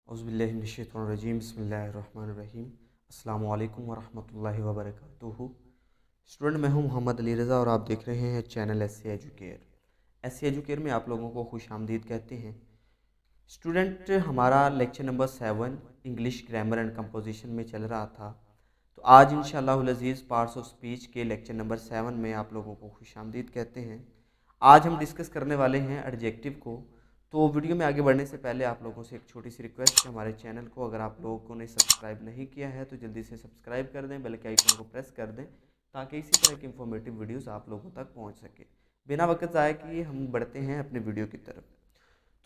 औज़ुबिल्लाहिमिनश्शैतानिर्रजीम बिस्मिल्लाहिर्रहमानिर्रहीम अस्सलामु अलैकुम वरहमतुल्लाहि वबरकातुहू। स्टूडेंट, मैं हूं मोहम्मद अली रज़ा और आप देख रहे हैं channel SC educare. SC educare में आप लोगों को खुशामदीद कहते हैं। स्टूडेंट, हमारा lecture number 7 English grammar and composition में चल रहा था। तो आज इंशाअल्लाहुल अज़ीज़ पार्ट्स ऑफ स्पीच के लेक्चर नंबर 7 में आप लोगों को खुशामदीद कहते हैं। आज हम डिस्कस करने वाले हैं एडजेक्टिव को। तो वीडियो में आगे बढ़ने से पहले आप लोगों से एक छोटी सी रिक्वेस्ट है, हमारे चैनल को अगर आप लोगों ने सब्सक्राइब नहीं किया है तो जल्दी से सब्सक्राइब कर दें, बेल के आइकन को प्रेस कर दें ताकि इसी तरह की इंफॉर्मेटिव वीडियोस आप लोगों तक पहुंच सके। बिना वक्त ज़ाया किए हम बढ़ते हैं अपने वीडियो की तरफ।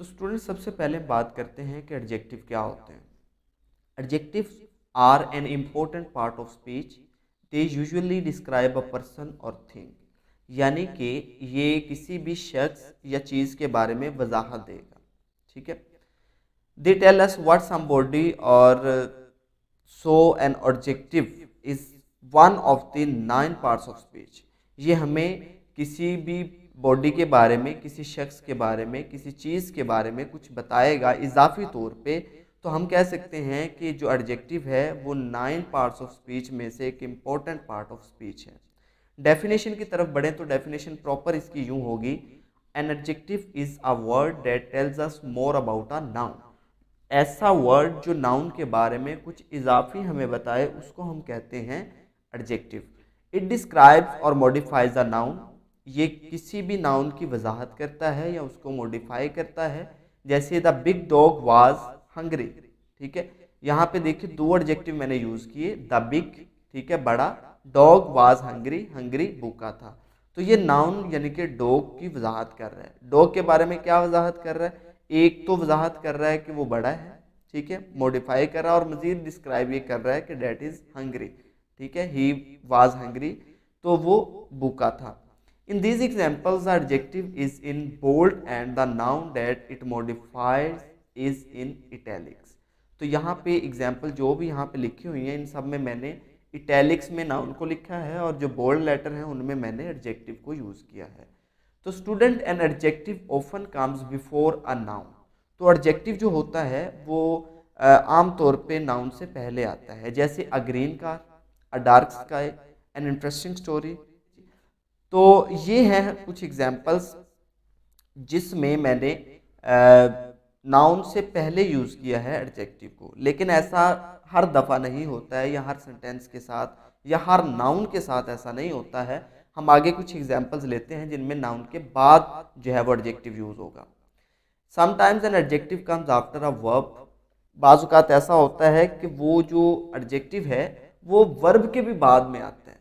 तो स्टूडेंट, सबसे पहले बात करते हैं कि एडजेक्टिव क्या होते हैं। Adjectives are an important part of speech. They usually describe a person और थिंग, यानी कि ये किसी भी शख्स या चीज़ के बारे में वजाहत देगा। ठीक है। They tell us what somebody or so an objective is one of the 9 parts of speech. ये हमें किसी भी बॉडी के बारे में, किसी शख्स के बारे में, किसी चीज़ के बारे में कुछ बताएगा इजाफी तौर पे। तो हम कह सकते हैं कि जो एडजेक्टिव है वो 9 पार्ट्स ऑफ स्पीच में से एक इम्पॉर्टेंट पार्ट ऑफ स्पीच है। डेफिनेशन की तरफ बढ़ें तो डेफिनेशन प्रॉपर इसकी यूं होगी, an adjective is a word that tells us more about a noun. ऐसा वर्ड जो नाउन के बारे में कुछ इजाफी हमें बताए उसको हम कहते हैं एडजेक्टिव। इट डिस्क्राइब्स और मॉडिफाइज अ नाउन। ये किसी भी नाउन की वजाहत करता है या उसको मॉडिफाई करता है। जैसे the big dog was hungry. ठीक है, यहाँ पे देखिए 2 एडजेक्टिव मैंने यूज किए, द बिग, ठीक है, बड़ा, डॉग वाज हंग्री, हंग्री भूखा था। तो ये नाउन यानी कि डॉग की वजाहत कर रहा है। डॉग के बारे में क्या वजाहत कर रहा है? एक तो वजाहत कर रहा है कि वो बड़ा है, ठीक है, मॉडिफाई कर रहा है, और मजीद डिस्क्राइब ये कर रहा है कि डेट इज हंग्री। ठीक है, ही वाज हंग्री, तो वो भूखा था। In these examples the adjective is in bold and the noun that it modifies is in italics. तो यहाँ पे एग्जाम्पल जो भी यहाँ पे लिखी हुई है इन सब में मैंने इटैलिक्स में नाउन को लिखा है और जो बोल्ड लेटर है उनमें मैंने एडजेक्टिव को यूज किया है। तो student, an adjective often comes before a noun. तो एडजेक्टिव जो होता है वो आम तौर पे नाउन से पहले आता है। जैसे a green car, a dark sky, an interesting story. तो ये हैं कुछ एग्जाम्पल्स जिसमें मैंने नाउन से पहले यूज किया है एडजेक्टिव को। लेकिन ऐसा हर दफा नहीं होता है, या हर सेंटेंस के साथ या हर नाउन के साथ ऐसा नहीं होता है। हम आगे कुछ एग्जांपल्स लेते हैं जिनमें नाउन के बाद जो है वो एडजेक्टिव यूज होगा। Sometimes an adjective comes after a verb. बाज़ औक़ात ऐसा होता है कि वो जो एडजेक्टिव है वो वर्ब के भी बाद में आता है।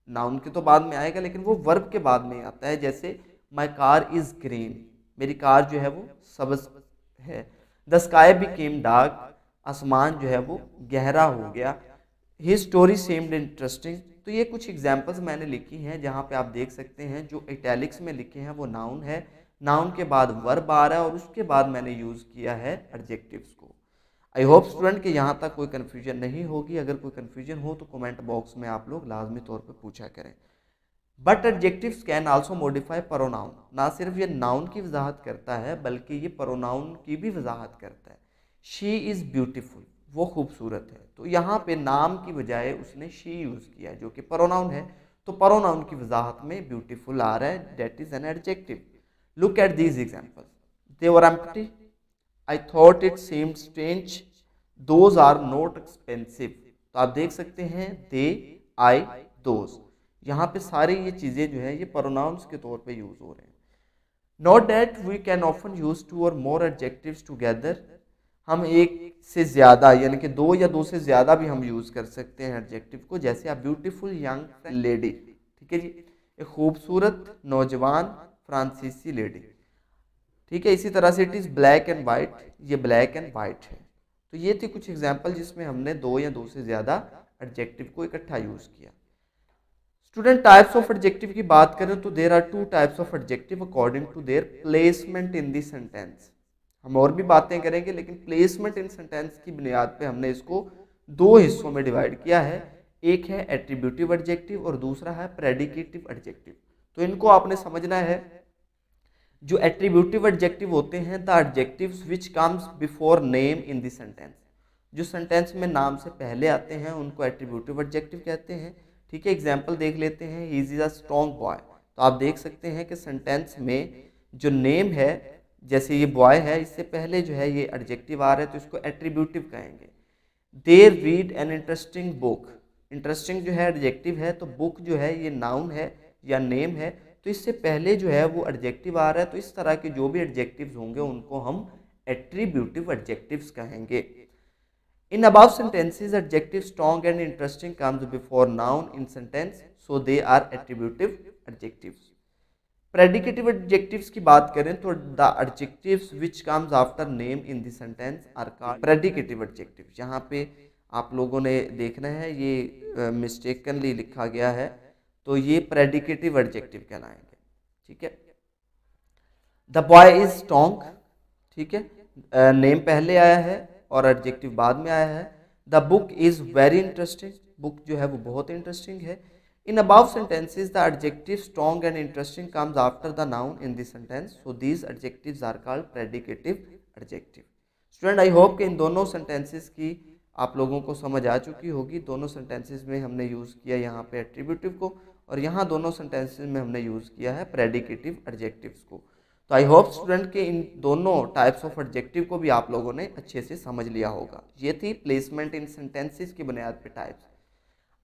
नाउन के तो बाद में आएगा लेकिन वो वर्ब के बाद में आता है। जैसे माई कार इज ग्रीन, मेरी कार जो है वो सब्ज है। द स्काई बिकेम डार्क, आसमान जो है वो गहरा हो गया। ही स्टोरी सेम्ड इंटरेस्टिंग। तो ये कुछ एग्जाम्पल्स मैंने लिखी हैं जहाँ पे आप देख सकते हैं जो इटैलिक्स में लिखे हैं वो नाउन है, नाउन के बाद वर्ब आ रहा है और उसके बाद मैंने यूज़ किया है एडजेक्टिव्स को। आई होप स्टूडेंट कि यहाँ तक कोई कन्फ्यूजन नहीं होगी। अगर कोई कन्फ्यूजन हो तो कमेंट बॉक्स में आप लोग लाजमी तौर पर पूछा करें। But adjectives can also modify pronoun. ना सिर्फ ये नाउन की वजाहत करता है बल्कि ये प्रोनाउन की भी वजाहत करता है। शी इज़ ब्यूटीफुल, वो खूबसूरत है। तो यहाँ पे नाम की बजाय उसने शी यूज़ किया है जो कि प्रोनाउन है। तो प्रोनाउन की वजाहत में ब्यूटीफुल आ रहा है, that is an adjective. Look at these examples. They were empty, I thought it seemed strange, those are not expensive. तो आप देख सकते हैं दे, आई, दोज, यहाँ पे सारी ये चीज़ें जो है ये प्रोनाउंस के तौर पे यूज हो रहे हैं। Note that we can often use 2 और मोर एडजेक्टिव्स टुगेदर। हम एक से ज़्यादा यानी कि 2 या 2 से ज़्यादा भी हम यूज़ कर सकते हैं एडजेक्टिव को। जैसे अ ब्यूटीफुल यंग लेडी, ठीक है जी, एक खूबसूरत नौजवान फ्रांसीसी लेडी। ठीक है, इसी तरह से it is black and white, ये ब्लैक एंड वाइट है। तो ये थी कुछ एग्जाम्पल जिसमें हमने 2 या 2 से ज़्यादा एडजेक्टिव को इकट्ठा यूज़ किया। स्टूडेंट, टाइप्स ऑफ एडजेक्टिव की बात करें तो there are 2 types of adjective according to their placement in the sentence. हम और भी बातें करेंगे लेकिन प्लेसमेंट इन सेंटेंस की बुनियाद पे हमने इसको 2 हिस्सों में डिवाइड किया है। एक है एट्रीब्यूटिव एडजेक्टिव और दूसरा है प्रेडिकेटिव एडजेक्टिव। तो इनको आपने समझना है। जो एट्रीब्यूटिव एडजेक्टिव होते हैं, the adjectives which comes before name in the sentence, जो सेंटेंस में नाम से पहले आते हैं उनको एट्रीब्यूटिव एडजेक्टिव कहते हैं। ठीक है, एग्जाम्पल देख लेते हैं। He is a strong boy, तो आप देख सकते हैं कि सेंटेंस में जो नेम है, जैसे ये बॉय है, इससे पहले जो है ये एडजेक्टिव आ रहा है तो इसको एट्रीब्यूटिव कहेंगे। They read an interesting book, interesting जो है एडजेक्टिव है, तो बुक जो है ये नाउन है या नेम है, तो इससे पहले जो है वो एडजेक्टिव आ रहा है, तो इस तरह के जो भी एडजेक्टिव्स होंगे उनको हम एट्रीब्यूटिव एडजेक्टिव्स कहेंगे। In above sentences, adjective strong and interesting comes before noun in sentence, so they are attributive adjectives. Predicative adjectives की बात करें तो the adjectives which comes after name in the sentence are called predicative adjectives. यहाँ पे आप लोगों ने देखना है, ये mistakenly लिखा गया है, तो ये predicative adjective कहलाएंगे। ठीक है, the boy is strong, ठीक है, नेम पहले आया है और एडजेक्टिव बाद में आया है। The book is very interesting, book जो है वो बहुत इंटरेस्टिंग है। In above sentences the adjective strong and interesting comes after the noun in this sentence, so these adjectives are called predicative adjective. Student, I hope कि इन दोनों sentences की आप लोगों को समझ आ चुकी होगी। दोनों सेंटेंसेस में हमने यूज़ किया यहाँ पे एट्रीब्यूटिव को, और यहाँ दोनों सेंटेंसेस में हमने यूज़ किया है प्रेडिकेटिव एडजेक्टिव्स को। तो आई होप स्टूडेंट के इन दोनों टाइप्स ऑफ एडजेक्टिव को भी आप लोगों ने अच्छे से समझ लिया होगा। ये थी प्लेसमेंट इन सेंटेंसेस की बुनियाद पे टाइप्स।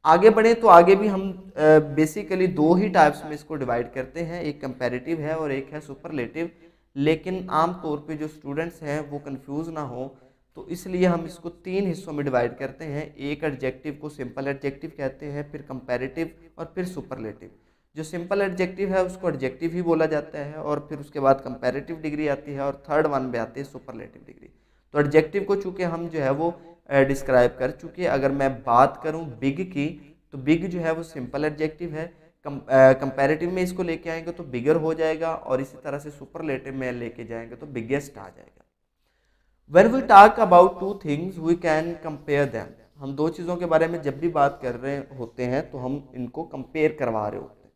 आगे बढ़े तो आगे भी हम बेसिकली दो ही टाइप्स में इसको डिवाइड करते हैं, एक कंपैरेटिव है और एक है सुपरलेटिव। लेकिन आम तौर पे जो स्टूडेंट्स हैं वो कंफ्यूज ना हो, तो इसलिए हम इसको तीन हिस्सों में डिवाइड करते हैं। एक एडजेक्टिव को सिंपल एडजेक्टिव कहते हैं, फिर कंपैरेटिव और फिर सुपरलेटिव। जो सिंपल एडजेक्टिव है उसको एडजेक्टिव ही बोला जाता है, और फिर उसके बाद कंपैरेटिव डिग्री आती है, और थर्ड वन में आती है सुपरलेटिव डिग्री। तो एडजेक्टिव को चूंकि हम जो है वो डिस्क्राइब कर चुके हैं। अगर मैं बात करूं बिग की, तो बिग जो है वो सिंपल एडजेक्टिव है। कंपैरेटिव में इसको लेके आएंगे तो बिगर हो जाएगा, और इसी तरह से सुपरलेटिव में लेके जाएंगे तो बिगेस्ट आ जाएगा। When we talk about two things, we can compare them. हम दो चीज़ों के बारे में जब भी बात कर रहे होते हैं तो हम इनको कंपेयर करवा रहे होते हैं।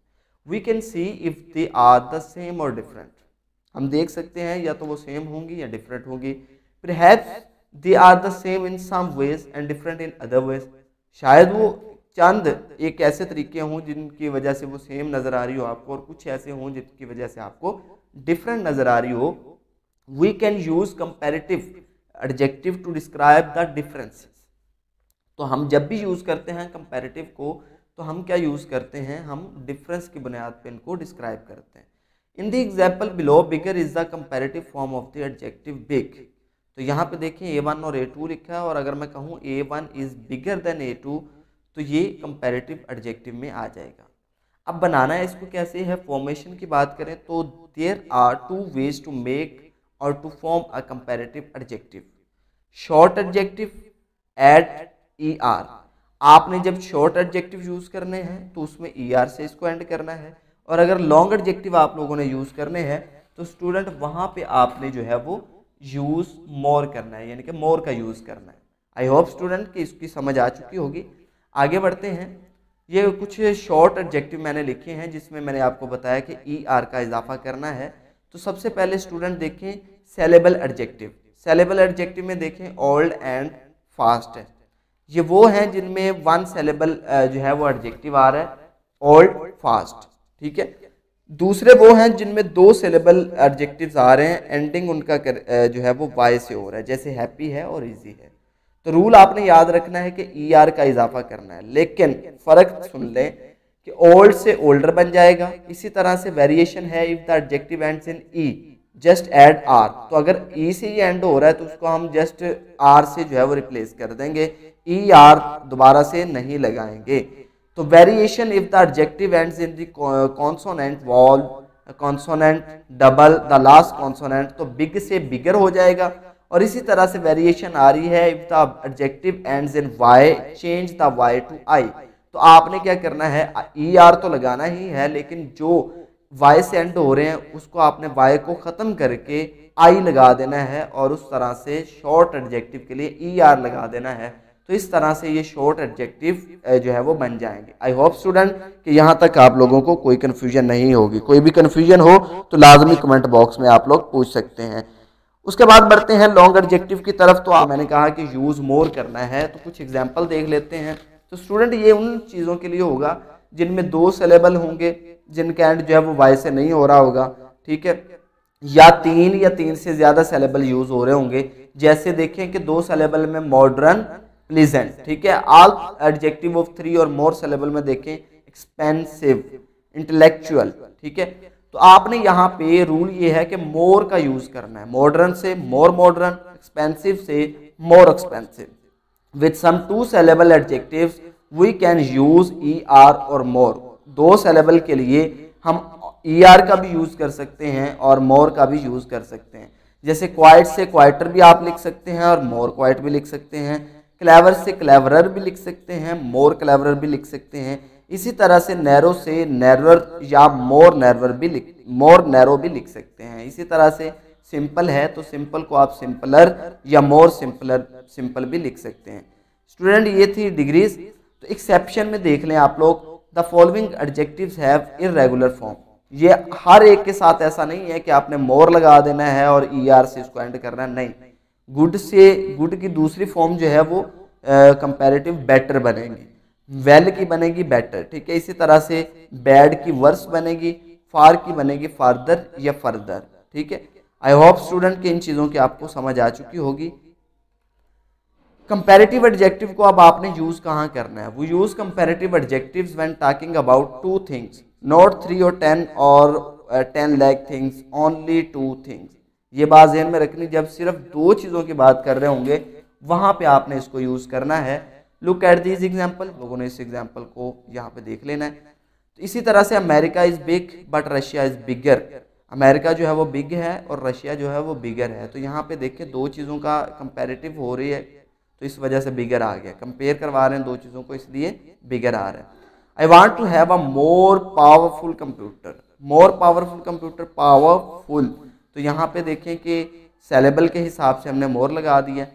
We can see if they are the same or different. हम देख सकते हैं या तो वो सेम होंगी या डिफरेंट होंगी। Perhaps they are the same in some ways and different in other ways. शायद वो चंद एक ऐसे तरीके हों जिनकी वजह से वो सेम नज़र आ रही हो आपको, और कुछ ऐसे हों जिनकी वजह से आपको डिफरेंट नज़र आ रही हो। We can use comparative adjective to describe the differences. तो हम जब भी यूज़ करते हैं कंपैरेटिव को, तो हम क्या यूज़ करते हैं, हम डिफरेंस की बुनियाद पे इनको डिस्क्राइब करते हैं। In the example below, bigger is the comparative form of the adjective big. तो यहाँ पे देखें A1 और A2 लिखा है, और अगर मैं कहूँ A1 is bigger than A2, तो ये कंपैरेटिव एडजेक्टिव में आ जाएगा। अब बनाना है इसको कैसे है, फॉर्मेशन की बात करें तो there are two ways to make or to form a comparative adjective. Short adjective add ER, आपने जब शॉर्ट एडजेक्टिव यूज़ करने हैं तो उसमें ER से इसको एंड करना है, और अगर लॉन्ग एडजेक्टिव आप लोगों ने यूज़ करने हैं तो स्टूडेंट वहाँ पे आपने जो है वो यूज़ मोर करना है, यानी कि मोर का यूज़ करना है। आई होप स्टूडेंट कि इसकी समझ आ चुकी होगी। आगे बढ़ते हैं। ये कुछ शॉर्ट एडजेक्टिव मैंने लिखे हैं जिसमें मैंने आपको बताया कि ER का इजाफा करना है। तो सबसे पहले स्टूडेंट देखें सेलेबल एडजेक्टिव। सेलेबल एडजेक्टिव में देखें ओल्ड एंड फास्ट है, ये वो हैं जिनमें वन सेलेबल जो है वो एडजेक्टिव आ रहा है, ओल्ड फास्ट। ठीक है, दूसरे वो हैं जिनमें दो सेलेबल एडजेक्टिव्स आ रहे हैं, एंडिंग उनका जो है वो वाई से हो रहा है, जैसे हैप्पी है और इजी है। तो रूल आपने याद रखना है कि ER का इजाफा करना है, लेकिन फ़र्क सुन लें कि ओल्ड से ओल्डर बन जाएगा। इसी तरह से वेरिएशन है, if the adjective ends in E just add R, तो अगर E से ही एंड हो रहा है तो उसको हम जस्ट R से जो है वो रिप्लेस कर देंगे, ER दोबारा से नहीं लगाएंगे। तो variation if the adjective ends in the consonant wall, consonant double, the last consonant, तो बिग से बिगर हो जाएगा। और इसी तरह से वेरिएशन आ रही है if the adjective ends in Y, change the Y to I. तो आपने क्या करना है, ER तो लगाना ही है, लेकिन जो वाई से एंड हो रहे हैं उसको आपने वाई को ख़त्म करके आई लगा देना है, और उस तरह से शॉर्ट एडजेक्टिव के लिए ER लगा देना है। तो इस तरह से ये शॉर्ट एडजेक्टिव जो है वो बन जाएंगे। आई होप स्टूडेंट कि यहाँ तक आप लोगों को कोई कन्फ्यूजन नहीं होगी। कोई भी कन्फ्यूजन हो तो लाजमी कमेंट बॉक्स में आप लोग पूछ सकते हैं। उसके बाद बढ़ते हैं लॉन्ग एडजेक्टिव की तरफ। तो मैंने कहा कि यूज मोर करना है, तो कुछ एग्जाम्पल देख लेते हैं। तो स्टूडेंट ये उन चीज़ों के लिए होगा जिनमें 2 सिलेबल होंगे, जिनका एंड जो है वो वाई से नहीं हो रहा होगा, ठीक है, या 3 से ज़्यादा सिलेबल यूज हो रहे होंगे। जैसे देखें कि 2 सिलेबल में मॉडर्न, प्लीजेंट, ठीक है। ऑल एडजेक्टिव ऑफ 3 और मोर सिलेबल में देखें एक्सपेंसिव, इंटेलेक्चुअल, ठीक है। तो आपने यहाँ पे रूल ये है कि मोर का यूज करना है, मॉडर्न से मोर मॉडर्न, एक्सपेंसिव से more expensive. With some 2 syllable adjectives we can use ER और मोर। 2 सिलेबल के लिए हम ER का भी यूज कर सकते हैं और मोर का भी यूज कर सकते हैं। जैसे क्वाइट से क्वाइटर भी आप लिख सकते हैं और मोर क्वाइट भी लिख सकते हैं। क्लेवर से क्लेवरर भी लिख सकते हैं, मोर क्लेवरर भी लिख सकते हैं। इसी तरह से नैरो से नैरोर या मोर नैरोर भी मोर नैरो भी लिख सकते हैं। इसी तरह से सिंपल है तो सिंपल को आप सिंपलर या मोर सिंपल भी लिख सकते हैं। स्टूडेंट ये थी डिग्रीज। तो एक्सेप्शन में देख लें आप लोग, the following adjectives have irregular form. ये हर एक के साथ ऐसा नहीं है कि आपने मोर लगा देना है और ER से इसको एंड करना है, नहीं। गुड से गुड की दूसरी फॉर्म जो है वो कंपैरेटिव बेटर बनेगी, वेल की बनेगी बेटर, ठीक है। इसी तरह से बैड की वर्स बनेगी, फार की बनेगी फार्दर या फर्दर, ठीक है। आई होप स्टूडेंट कि इन चीज़ों की आपको समझ आ चुकी होगी। कंपैरेटिव एडजेक्टिव को अब आपने यूज कहाँ करना है? वो use comparative adjectives when talking about 2 things, not 3 और 10 और 10 लाख थिंग्स, ओनली 2 थिंग्स। ये बात ध्यान में रखनी, जब सिर्फ 2 चीज़ों की बात कर रहे होंगे वहाँ पे आपने इसको यूज करना है। लुक एट दिस एग्जाम्पल, लोगों ने इस एग्जाम्पल को यहाँ पे देख लेना है। तो इसी तरह से America is big but Russia is bigger. America जो है वो बिग है और रशिया जो है वो बिगर है। तो यहाँ पे देखिए 2 चीज़ों का कंपैरेटिव हो रही है, तो इस वजह से बिगर आ गया। कंपेयर करवा रहे हैं 2 चीज़ों को, इसलिए बिगर आ रहा है। I want to have a more powerful computer. More powerful computer, powerful, तो यहाँ पे देखें कि सिलेबल के हिसाब से हमने मोर लगा दिया।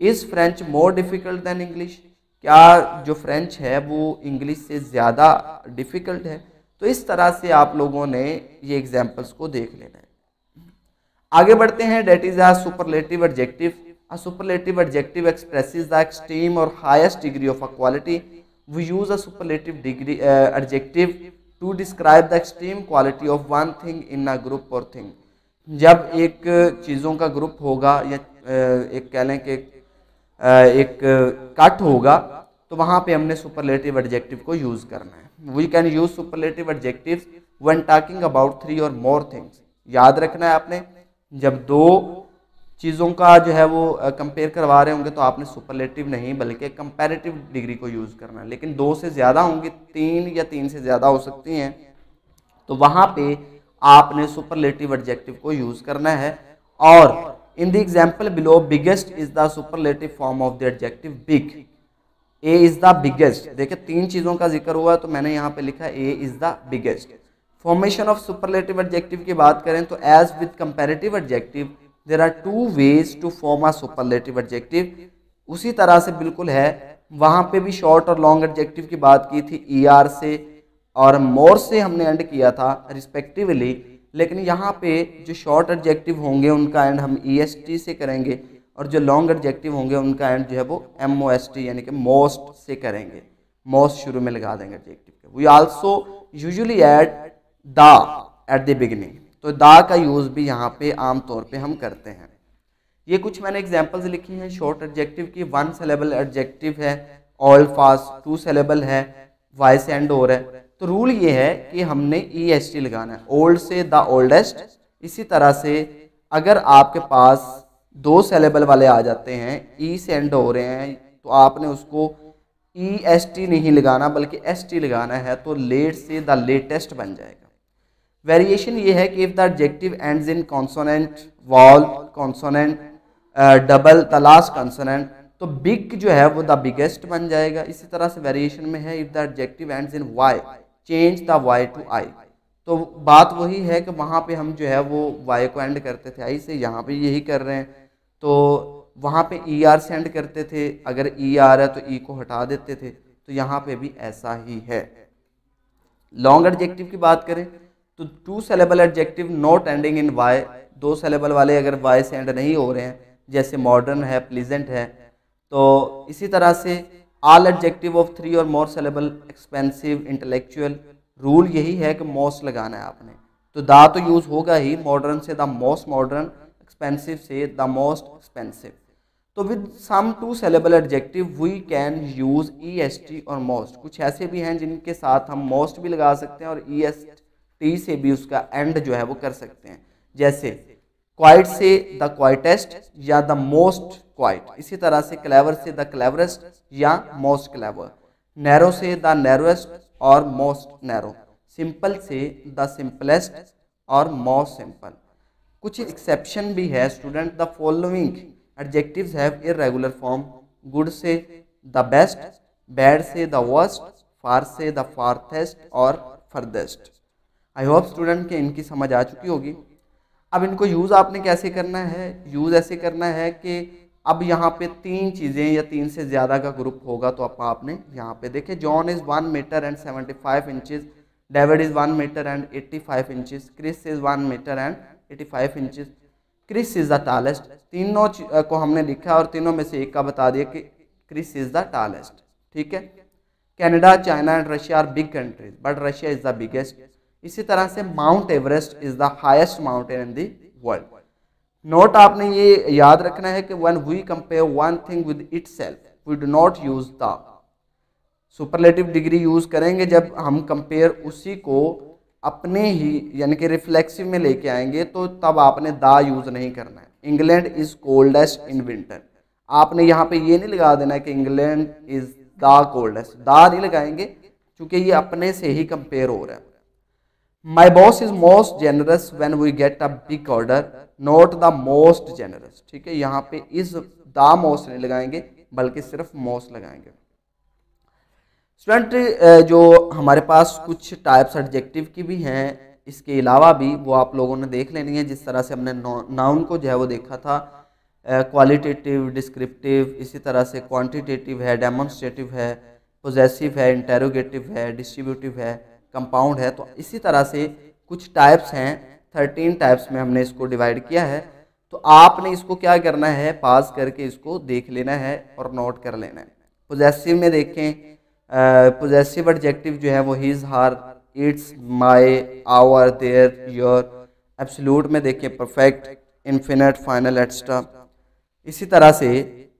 Is French more difficult than English? क्या जो फ्रेंच है वो इंग्लिश से ज़्यादा डिफिकल्ट है? तो इस तरह से आप लोगों ने ये एग्जाम्पल्स को देख लेना है। आगे बढ़ते हैं। That is a superlative adjective. A superlative adjective expresses the extreme or highest degree of a quality. We use a superlative adjective to describe the extreme quality of one thing in a group or thing. जब एक चीज़ों का group होगा या एक कह लें कि एक कट होगा, तो वहाँ पे हमने सुपरलेटिव एडजेक्टिव को यूज़ करना है। We can use superlative adjectives when talking about 3 or more things. याद रखना है आपने, जब 2 चीज़ों का जो है वो कंपेयर करवा रहे होंगे तो आपने सुपरलेटिव नहीं बल्कि कंपैरेटिव डिग्री को यूज़ करना है। लेकिन 2 से ज़्यादा होंगी, 3 या 3 से ज़्यादा हो सकती हैं, तो वहाँ पे आपने सुपरलेटिव एडजेक्टिव को यूज़ करना है। और in the example below, biggest is the superlative form of the adjective big. A is the biggest, देखिए 3 चीज़ों का जिक्र हुआ तो मैंने यहाँ पे लिखा A is the biggest. Formation of superlative adjective की बात करें तो as with comparative adjective there are 2 ways to form a superlative adjective। उसी तरह से बिल्कुल है, वहाँ पे भी शॉर्ट और लॉन्ग एडजेक्टिव की बात की थी, ER से और मोर से हमने एंड किया था रिस्पेक्टिवली। लेकिन यहाँ पे जो शॉर्ट एडजेक्टिव होंगे उनका एंड हम EST से करेंगे और जो लॉन्ग एडजेक्टिव होंगे उनका एंड जो है वो MOST यानी कि मोस्ट से करेंगे। मोस्ट शुरू में लगा देंगे एडजेक्टिव के। We also usually add the at the beginning, तो दा का यूज़ भी यहाँ पे आम तौर पे हम करते हैं। ये कुछ मैंने एग्जांपल्स लिखी हैं शॉर्ट एडजेक्टिव की। 1 सिलेबल एडजेक्टिव है, ओल्ड फास्ट, 2 सिलेबल है, वाई से एंड हो रहा है। तो रूल ये है कि हमने EST लगाना है, ओल्ड से द ओल्डेस्ट। इसी तरह से अगर आपके पास 2 सिलेबल वाले आ जाते हैं, ई से एंड हो रहे हैं, तो आपने उसको EST नहीं लगाना बल्कि ST लगाना है, तो लेट से द लेटेस्ट बन जाएगा। वेरिएशन ये है कि if the adjective ends in consonant, wall, consonant, double, the last consonant, तो बिग जो है वो द बिगेस्ट बन जाएगा। इसी तरह से वेरिएशन में है if the adjective ends in Y, change the Y to I. तो बात वही है कि वहाँ पे हम जो है वो वाई को एंड करते थे आई से, यहाँ पे यही कर रहे हैं। तो वहाँ पे ई आर सेंड करते थे, अगर ई आर है तो ई को हटा देते थे, तो यहाँ पे भी ऐसा ही है। लॉन्ग एडजेक्टिव की बात करें तो 2 syllable adjective not ending in Y, 2 syllable वाले अगर वाई से एंड नहीं हो रहे हैं, जैसे मॉडर्न है, प्लीजेंट है। तो इसी तरह से ऑल एडजेक्टिव ऑफ 3 और मोर सिलेबल, एक्सपेंसिव, इंटेलेक्चुअल, रूल यही है कि मोस्ट लगाना है आपने। तो दा तो यूज होगा ही, मॉडर्न से द मोस्ट मॉडर्न, एक्सपेंसिव से द मोस्ट एक्सपेंसिव। तो with some 2 syllable adjective we can use E S T और मोस्ट। कुछ ऐसे भी हैं जिनके साथ हम मोस्ट भी लगा सकते हैं और ई एस टी से भी उसका एंड जो है वो कर सकते हैं, जैसे क्वाइट से द क्वाइटेस्ट या द मोस्ट क्वाइट। इसी तरह से क्लेवर से द क्लेवरेस्ट या मोस्ट क्लेवर, नैरो से द नैरोएस्ट और मोस्ट नैरो, सिंपल से द सिंपलेस्ट और मोस्ट सिंपल। कुछ एक्सेप्शन भी है student, the following adjectives have irregular form, good से द बेस्ट, बैड से द वर्स्ट, फार से द फार्थेस्ट और फर्देस्ट। आई होप स्टूडेंट के इनकी समझ आ चुकी होगी। अब इनको यूज़ आपने कैसे करना है, यूज़ ऐसे करना है कि अब यहाँ पे 3 चीज़ें या 3 से ज़्यादा का ग्रुप होगा, तो आपने यहाँ पे देखें, John is 1 metre and 75 inches, David is 1 metre and 85 inches, Chris is 1 metre and 85 inches, Chris is the tallest. तीनों को हमने लिखा और तीनों में से एक का बता दिया कि क्रिस इज़ द टालेस्ट, ठीक है। Canada, China and Russia are big countries but Russia is the biggest. इसी तरह से Mount Everest is the highest mountain in the world. Note आपने ये याद रखना है कि when we compare one thing with itself we do not use the. Superlative degree use करेंगे जब हम कंपेयर उसी को अपने ही यानी कि रिफ्लेक्सिव में लेके आएंगे, तो तब आपने दा यूज नहीं करना है। England is coldest in winter, आपने यहाँ पे ये नहीं लगा देना है कि इंग्लैंड इज द कोल्डेस्ट, दा नहीं लगाएंगे क्योंकि ये अपने से ही कंपेयर हो रहा है। My boss is most generous when we get a big order, not the most generous, ठीक है। यहाँ पे इज द मोस्ट नहीं लगाएंगे बल्कि सिर्फ मोस्ट लगाएंगे। स्टूडेंट जो हमारे पास कुछ टाइप्स एडजेक्टिव की भी हैं, इसके अलावा भी वो आप लोगों ने देख लेनी है। जिस तरह से हमने नाउन को जो है वो देखा था, क्वालिटेटिव, डिस्क्रिप्टिव, इसी तरह से क्वांटिटेटिव है, डेमोन्स्ट्रेटिव है, पोजेसिव है, इंटेरोगेटिव है, डिस्ट्रीब्यूटिव है, कंपाउंड है। तो इसी तरह से कुछ टाइप्स हैं, 13 टाइप्स में हमने इसको डिवाइड किया है। तो आपने इसको क्या करना है, पास करके इसको देख लेना है और नोट कर लेना है। पोजेसिव में देखें, पोजेसिव एडजेक्टिव जो है वो his, her, its, my, our, their, your. Absolute में देखें परफेक्ट, इन्फिनिट, फाइनल, एक्स्ट्रा। इसी तरह से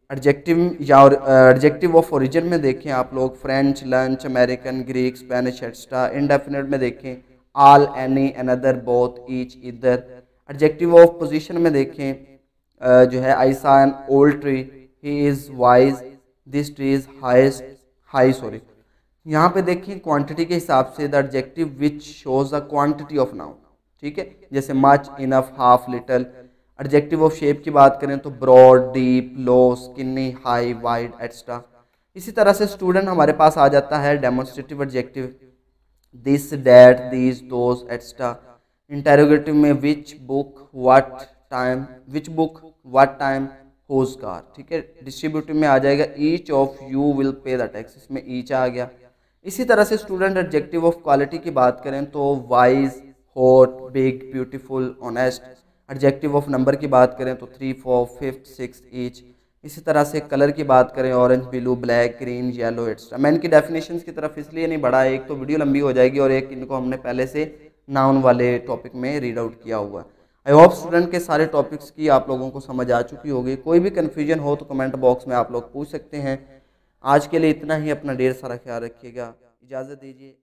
एडजेक्टिव या एडजेक्टिव ऑफ ओरिजिन में देखें आप लोग, French, lunch, American, Greek, Spanish, extra. Indefinite में देखें all, any, another, both, each, इधर। एडजेक्टिव ऑफ पोजीशन में देखें जो है I saw an old tree, he is wise, this tree is highest, high sorry. यहाँ पे देखिए क्वांटिटी के हिसाब से the adjective which shows the quantity of noun, ठीक है, जैसे much, enough, half, little. Adjective of shape की बात करें तो broad, deep, low, skinny, high, wide, extra. इसी तरह से स्टूडेंट हमारे पास आ जाता है demonstrative adjective, this, that, these, those, extra. Interrogative में which book, what time, which book, what time, whose car, ठीक है। डिस्ट्रीब्यूटिव में आ जाएगा each of you will pay the tax, इसमें ईच आ गया। इसी तरह से स्टूडेंट एडजेक्टिव ऑफ क्वालिटी की बात करें तो wise, hot, big, beautiful, honest. Adjective of number की बात करें तो 3, 4, 5, 6 ईच। इसी तरह से कलर की बात करें orange, blue, black, green, yellow, extra. मैं इनकी डेफिनेशंस की तरफ इसलिए नहीं बढ़ा, एक तो वीडियो लंबी हो जाएगी और एक इनको हमने पहले से नाउन वाले टॉपिक में रीड आउट किया हुआ है। आई होप स्टूडेंट के सारे टॉपिक्स की आप लोगों को समझ आ चुकी होगी। कोई भी कन्फ्यूजन हो तो कमेंट बॉक्स में आप लोग पूछ सकते हैं। आज के लिए इतना ही, अपना ढेर सारा ख्याल रखिएगा, इजाज़त दीजिए।